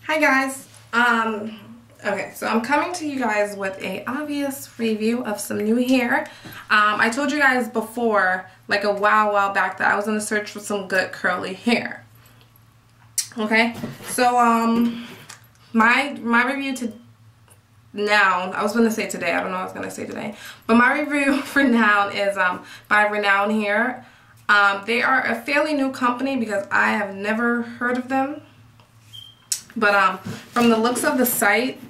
Hi guys. Okay, so I'm coming to you guys with a obvious review of some new hair. I told you guys before, like a while back, that I was in the search for some good curly hair. Okay, so my review to now, I was going to say today, I don't know what I was going to say today, but my review for now is by Renown Hair. They are a fairly new company because I have never heard of them. But from the looks of the site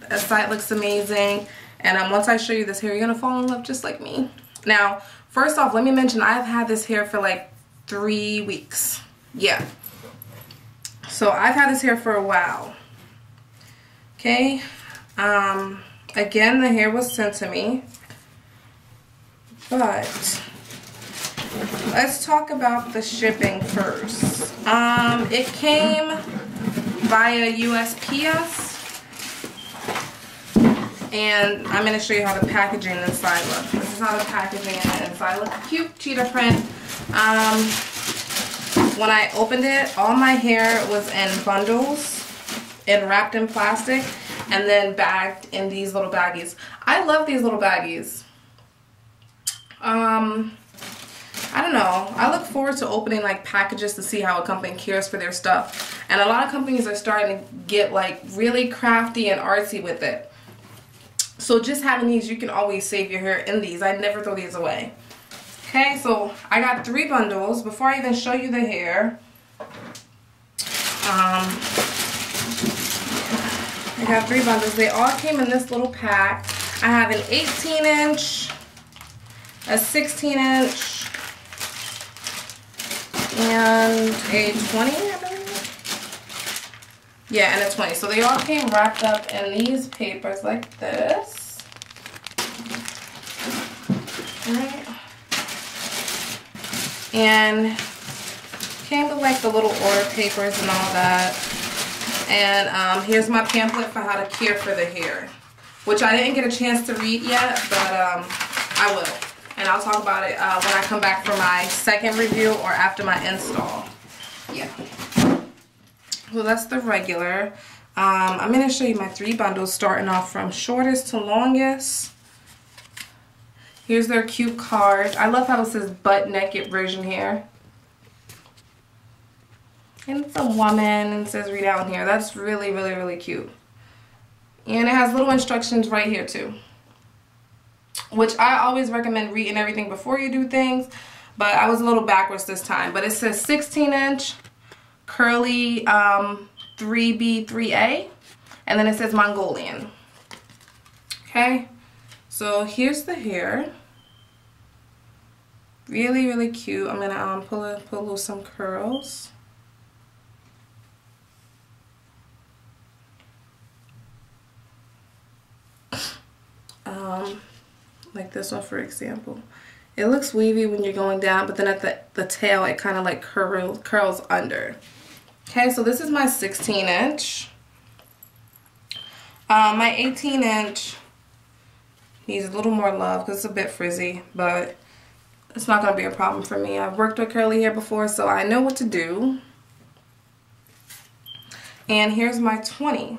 looks amazing. And once I show you this hair, you're going to fall in love just like me. Now, first off, let me mention I've had this hair for like 3 weeks. Yeah. So I've had this hair for a while. Okay. Again, the hair was sent to me. But let's talk about the shipping first. It came via USPS, and I'm going to show you how the packaging inside looks. This is how the packaging inside looks. Cute cheetah print. When I opened it, all my hair was in bundles and wrapped in plastic and then bagged in these little baggies. I love these little baggies. I don't know. I look forward to opening like packages to see how a company cares for their stuff. And a lot of companies are starting to get like really crafty and artsy with it. So just having these, you can always save your hair in these. I never throw these away. Okay, so I got 3 bundles. Before I even show you the hair, I got 3 bundles. They all came in this little pack. I have an 18-inch, a 16-inch, and a 20, I believe. Yeah, and a 20. So they all came wrapped up in these papers like this. Alright. And came with like the little order papers and all that. And here's my pamphlet for how to care for the hair, which I didn't get a chance to read yet, but I will. And I'll talk about it when I come back for my second review or after my install. Yeah. Well, that's the regular. I'm going to show you my 3 bundles starting off from shortest to longest. Here's their cute card. I love how it says butt naked version here. And it's a woman and it says Renown here. That's really cute. And it has little instructions right here too, which I always recommend reading everything before you do things, but I was a little backwards this time. But it says 16-inch curly 3B 3A, and then it says Mongolian. Okay, so here's the hair. Really cute. I'm gonna pull loose some curls. Like this one, for example. It looks wavy when you're going down, but then at the tail, it kind of like curls under. Okay, so this is my 16-inch. My 18-inch needs a little more love because it's a bit frizzy, but it's not going to be a problem for me. I've worked with curly hair before, so I know what to do. And here's my 20.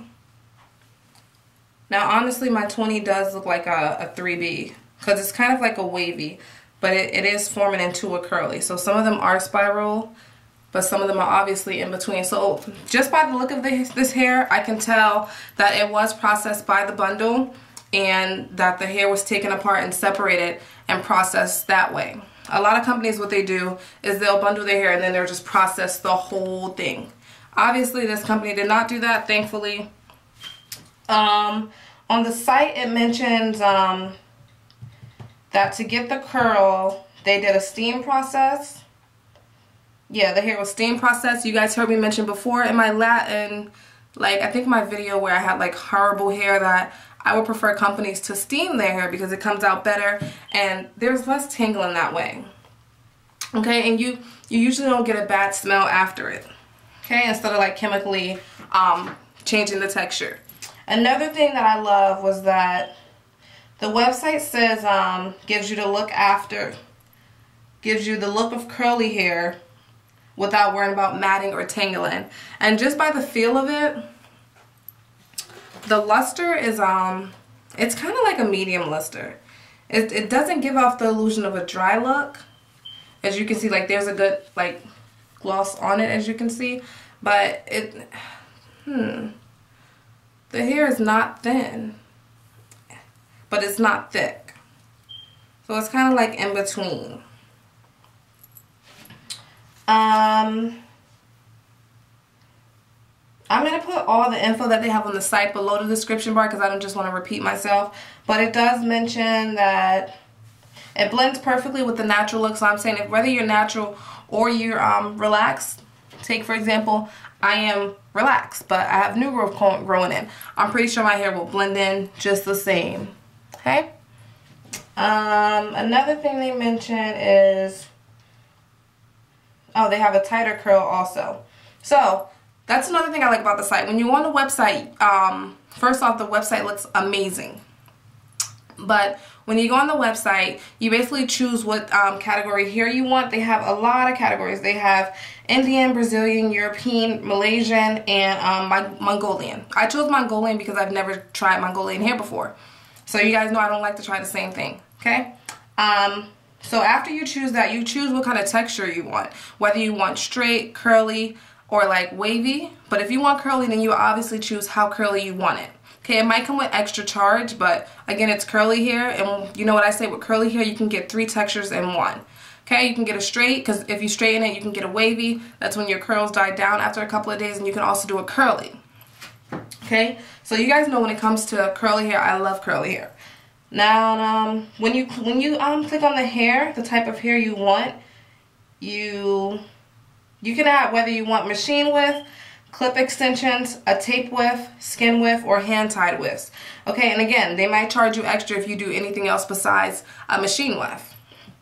Now, honestly, my 20 does look like a 3B because it's kind of like a wavy, but it is forming into a curly. So some of them are spiral, but some of them are obviously in between. So just by the look of this hair, I can tell that it was processed by the bundle and that the hair was taken apart and separated and processed that way. A lot of companies, what they do is they'll bundle their hair and then they'll just process the whole thing. Obviously, this company did not do that, thankfully. On the site it mentions that to get the curl they did a steam process. Yeah, the hair was steam processed. You guys heard me mention before in my I think my video where I had like horrible hair that I would prefer companies to steam their hair because it comes out better and there's less tangling that way. Okay, and you usually don't get a bad smell after it. Okay, instead of like chemically changing the texture. Another thing that I love was that the website says gives you the look of curly hair without worrying about matting or tangling. And just by the feel of it, The luster is, it's kind of like a medium luster. It doesn't give off the illusion of a dry look. As you can see, like there's a good like gloss on it, as you can see. But the hair is not thin, but it's not thick. So it's kind of like in between. I'm going to put all the info that they have on the site below the description bar because I don't just want to repeat myself. But it does mention that it blends perfectly with the natural look. So I'm saying if whether you're natural or you're relaxed, take for example, I am relaxed, but I have new growth growing in. I'm pretty sure my hair will blend in just the same. Okay? Another thing they mention is, oh, they have a tighter curl also. So that's another thing I like about the site. When you go on the website, first off, the website looks amazing. But when you go on the website, you basically choose what category hair you want. They have a lot of categories. They have Indian, Brazilian, European, Malaysian, and Mongolian. I chose Mongolian because I've never tried Mongolian hair before. So you guys know I don't like to try the same thing, okay? So after you choose that, you choose what kind of texture you want. Whether you want straight, curly, or like wavy. But if you want curly, then you obviously choose how curly you want it. Okay, it might come with extra charge, but again, it's curly hair, and you know what I say with curly hair, you can get 3 textures in one. Okay, you can get a straight, because if you straighten it, you can get a wavy. That's when your curls die down after a couple of days, and you can also do a curly. Okay, so you guys know when it comes to curly hair, I love curly hair. Now, when you click on the hair, the type of hair you want, you can add whether you want machine width, clip extensions, a tape width, skin width, or hand-tied widths. Okay, and again, they might charge you extra if you do anything else besides a machine width.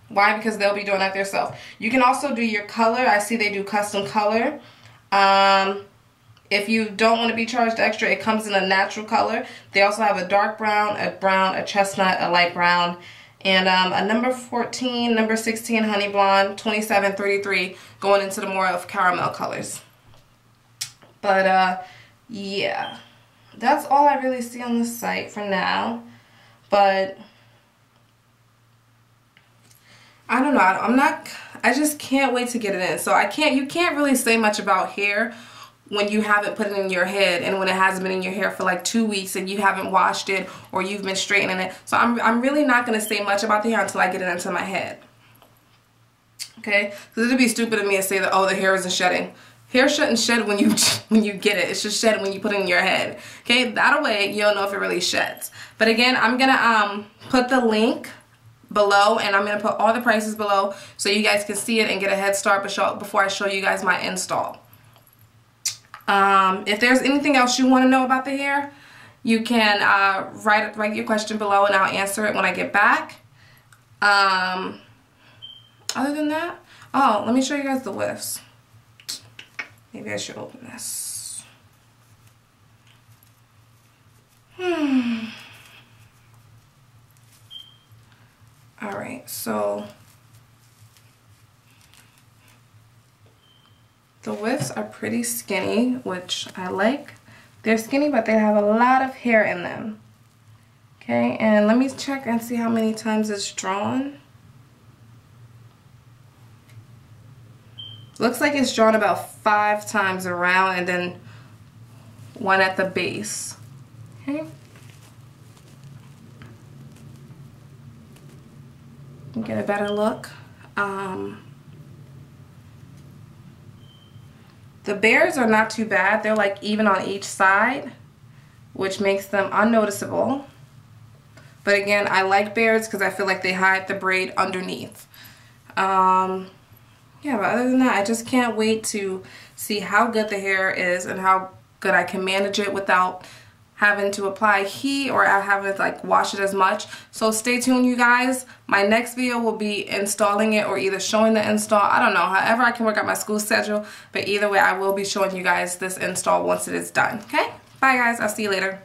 Why? Because they'll be doing that themselves. You can also do your color. I see they do custom color. If you don't want to be charged extra, it comes in a natural color. They also have a dark brown, a chestnut, a light brown, and a number 14, number 16 honey blonde, 27, 33 going into the more of caramel colors. But yeah, that's all I really see on the site for now. But I don't know, I just can't wait to get it in. So you can't really say much about hair when you haven't put it in your head and when it hasn't been in your hair for like 2 weeks and you haven't washed it or you've been straightening it. So I'm really not going to say much about the hair until I get it into my head. Okay? Because it would be stupid of me to say that, oh, the hair isn't shedding. Hair shouldn't shed when you get it. It's just shed when you put it in your head. Okay? That way you'll know if it really sheds. But again, I'm going to put the link below, and I'm going to put all the prices below so you guys can see it and get a head start before I show you guys my install. If there's anything else you want to know about the hair, you can write your question below and I'll answer it when I get back. Other than that, oh, let me show you guys the widths. Maybe I should open this. Alright, so the widths are pretty skinny, which I like. They're skinny, but they have a lot of hair in them. Okay, and let me check and see how many times it's drawn. Looks like it's drawn about 5 times around and then 1 at the base. Okay. Get a better look. The bears are not too bad. They're like even on each side, which makes them unnoticeable. But again, I like bears because I feel like they hide the braid underneath. Yeah, but other than that, I just can't wait to see how good the hair is and how good I can manage it without having to apply heat or having to like wash it as much. So stay tuned, you guys. My next video will be installing it or either showing the install. I don't know, however I can work out my school schedule, but either way I will be showing you guys this install once it is done. Okay, bye guys, I'll see you later.